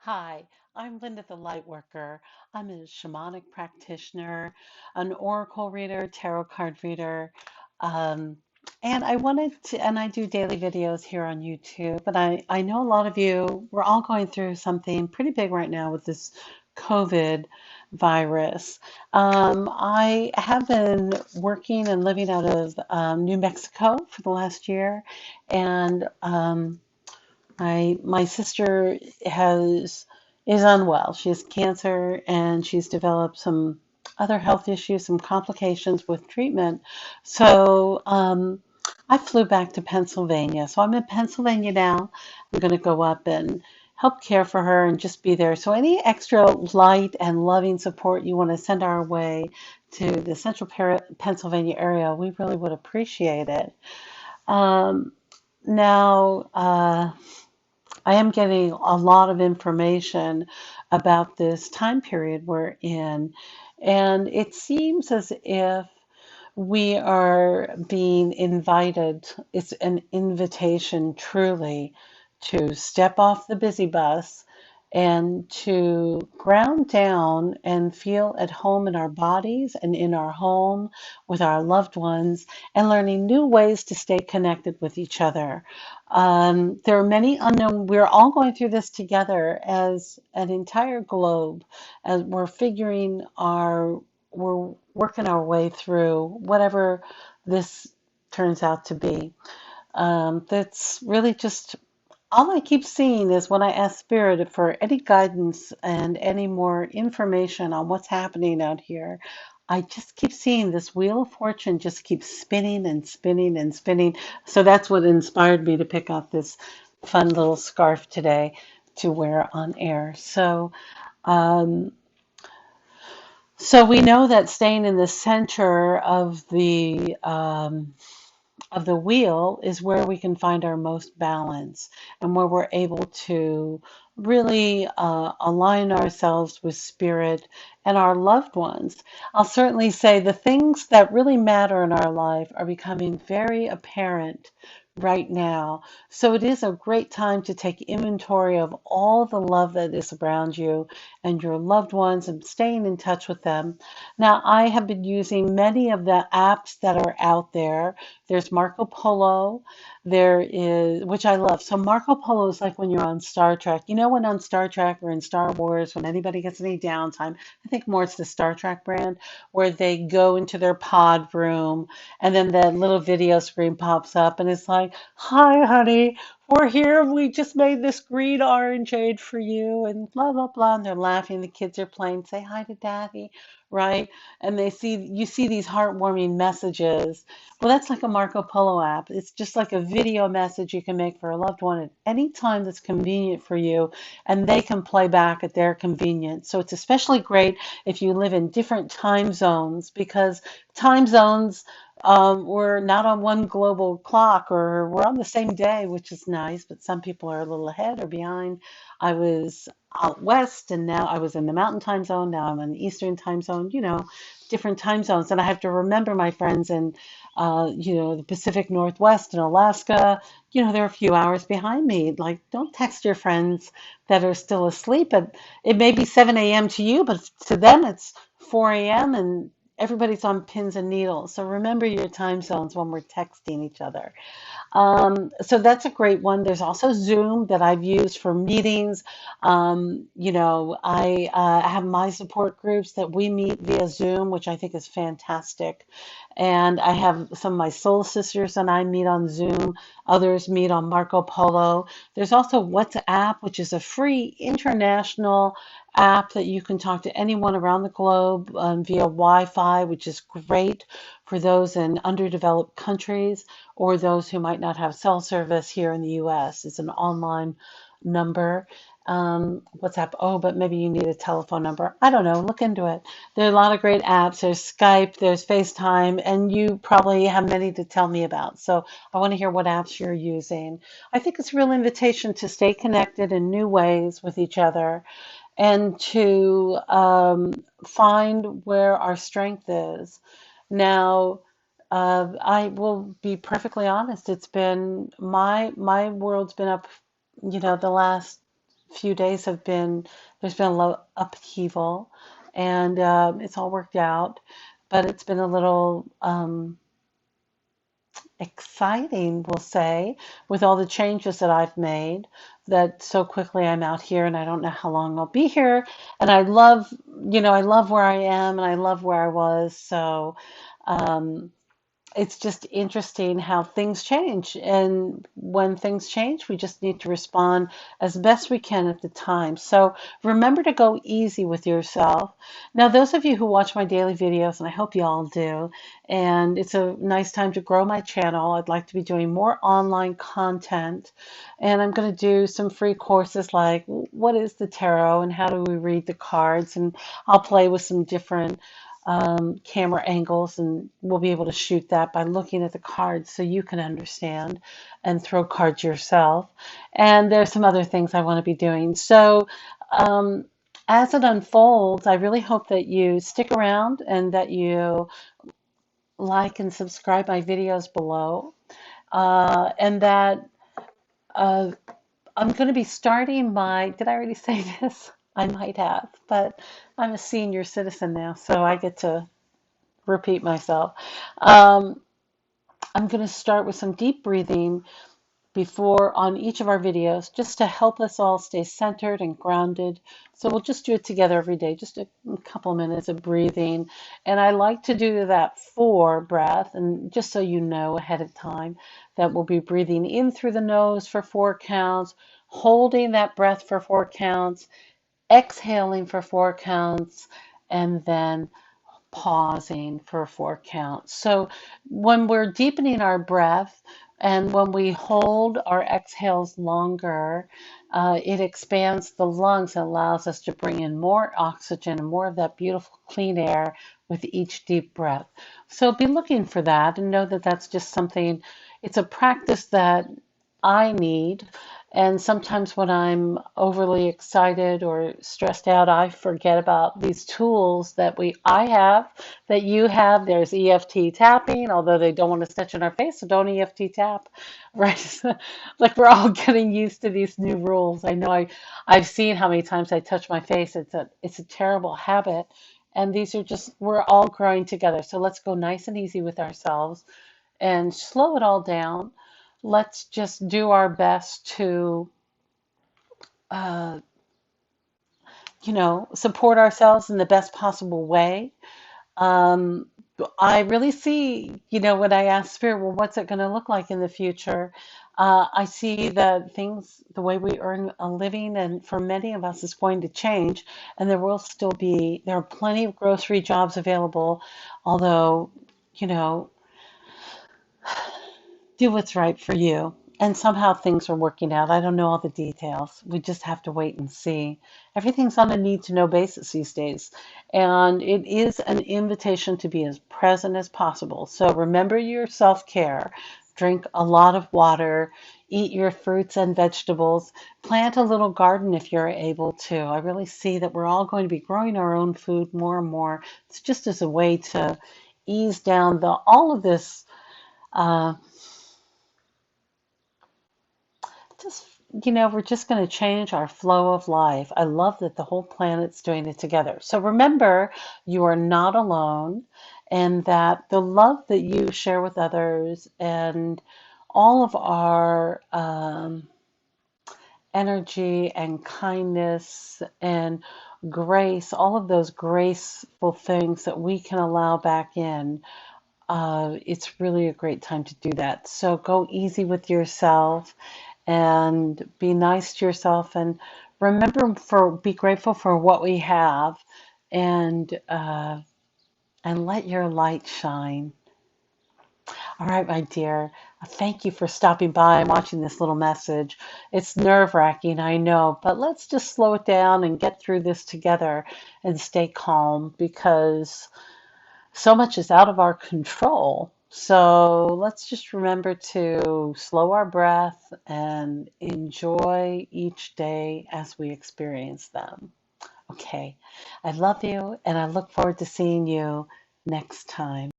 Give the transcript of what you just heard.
Hi, I'm Linda the Lightworker. I'm a shamanic practitioner, an oracle reader, tarot card reader, um, and I do daily videos here on YouTube. And I know a lot of you, we're all going through something pretty big right now with this COVID virus. I have been working and living out of New Mexico for the last year, and my sister has is unwell. She has cancer and she's developed some other health issues, some complications with treatment. So I flew back to Pennsylvania. So I'm in Pennsylvania now. I'm going to go up and help care for her and just be there. So any extra light and loving support you want to send our way to the Pennsylvania area, we really would appreciate it. Um, now, I am getting a lot of information about this time period we're in, and it seems as if we are being invited. It's an invitation truly to step off the busy bus and to ground down and feel at home in our bodies and in our home with our loved ones and learning new ways to stay connected with each other. There are many unknown, we're all going through this together as an entire globe as we're working our way through whatever this turns out to be. That's really just all I keep seeing is when I ask Spirit for any guidance and any more information on what's happening out here. I just keep seeing this wheel of fortune just keeps spinning and spinning and spinning. So that's what inspired me to pick out this fun little scarf today to wear on air. Um, so we know that staying in the center of the wheel is where we can find our most balance and where we're able to really align ourselves with spirit and our loved ones. I'll certainly say the things that really matter in our life are becoming very apparent right now. So it is a great time to take inventory of all the love that is around you and your loved ones and staying in touch with them. Now, I have been using many of the apps that are out there. There's Marco Polo. There is, which I love. So Marco Polo is like when you're on Star Trek. You know, when on Star Trek or in Star Wars, when anybody gets any downtime, I think more it's the Star Trek brand, where they go into their pod room and then the little video screen pops up and it's like, "Hi, honey, we're here. We just made this green orangeade for you," and blah blah blah. And they're laughing. The kids are playing. Say hi to daddy, right? And you see these heartwarming messages. Well, that's like a Marco Polo app. It's just like a video message you can make for a loved one at any time that's convenient for you, and they can play back at their convenience. So it's especially great if you live in different time zones because time zones, we're not on one global clock or we're on the same day, which is nice, but some people are a little ahead or behind. I was out west and now I was in the mountain time zone. Now I'm in the eastern time zone, different time zones. And I have to remember my friends in, the Pacific Northwest and Alaska, they're a few hours behind me. Like, don't text your friends that are still asleep. It may be 7 a.m. to you, but to them it's 4 a.m. and everybody's on pins and needles. So remember your time zones when we're texting each other. So that's a great one. There's also Zoom that I've used for meetings. I have my support groups that we meet via Zoom, which I think is fantastic. And I have some of my soul sisters and I meet on Zoom. Others meet on Marco Polo. There's also WhatsApp, which is a free international app that you can talk to anyone around the globe via Wi-Fi, which is great for those in underdeveloped countries or those who might not have cell service here in the US. It's an online number. WhatsApp, oh, but maybe you need a telephone number. I don't know, look into it. There are a lot of great apps. There's Skype, there's FaceTime, and you probably have many to tell me about. So I want to hear what apps you're using. I think it's a real invitation to stay connected in new ways with each other and to find where our strength is. Now, I will be perfectly honest. It's been my world's been up, the last few days there's been a lot of upheaval, and it's all worked out, but it's been a little exciting, we'll say, with all the changes that I've made, that so quickly I'm out here and I don't know how long I'll be here. And I love where I am and I love where I was. So, um, it's just interesting how things change. And when things change, we just need to respond as best we can at the time. So remember to go easy with yourself. Now, those of you who watch my daily videos, and I hope you all do, and it's a nice time to grow my channel. I'd like to be doing more online content. And I'm going to do some free courses like what is the tarot and how do we read the cards. And I'll play with some different camera angles, and we'll be able to shoot that by looking at the cards so you can understand and throw cards yourself. And there's some other things I want to be doing. So um, as it unfolds, I really hope that you stick around and that you like and subscribe my videos below. And that uh, I'm going to be starting did I already say this? I might have, but I'm a senior citizen now, so I get to repeat myself. Um, I'm going to start with some deep breathing before on each of our videos, just to help us all stay centered and grounded. So we'll just do it together every day, just a couple minutes of breathing. And I like to do that for breath, and just so you know ahead of time that we'll be breathing in through the nose for 4 counts, holding that breath for 4 counts, exhaling for 4 counts, and then pausing for 4 counts. So when we're deepening our breath and when we hold our exhales longer, it expands the lungs and allows us to bring in more oxygen and more of that beautiful clean air with each deep breath. So be looking for that and know that that's just something, it's a practice that I need. And sometimes when I'm overly excited or stressed out, I forget about these tools that I have, that you have. There's EFT tapping, although they don't want to touch on our face, so don't EFT tap, right? Like we're all getting used to these new rules. I know I've seen how many times I touch my face. It's a terrible habit. And these are just, we're all growing together. So let's go nice and easy with ourselves and slow it all down. Let's just do our best to, uh, support ourselves in the best possible way. Um, I really see, when I ask Spirit, well, what's it going to look like in the future? I see that things, the way we earn a living, and for many of us, is going to change. And there are plenty of grocery jobs available, although, you know, do what's right for you. And somehow things are working out. I don't know all the details. We just have to wait and see. Everything's on a need to know basis these days. And it is an invitation to be as present as possible. So remember your self care. Drink a lot of water. Eat your fruits and vegetables. Plant a little garden if you're able to. I really see that we're all going to be growing our own food more and more. It's just as a way to ease down all of this. Uh, just we're just going to change our flow of life. I love that the whole planet's doing it together. So remember, you are not alone, and that the love that you share with others and all of our energy and kindness and grace, all of those graceful things that we can allow back in, it's really a great time to do that. So go easy with yourself and be nice to yourself, and be grateful for what we have, and let your light shine. All right, my dear. Thank you for stopping by and watching this little message. It's nerve-wracking, I know, but let's just slow it down and get through this together and stay calm, because so much is out of our control. So let's just remember to slow our breath and enjoy each day as we experience them. Okay, I love you, and I look forward to seeing you next time.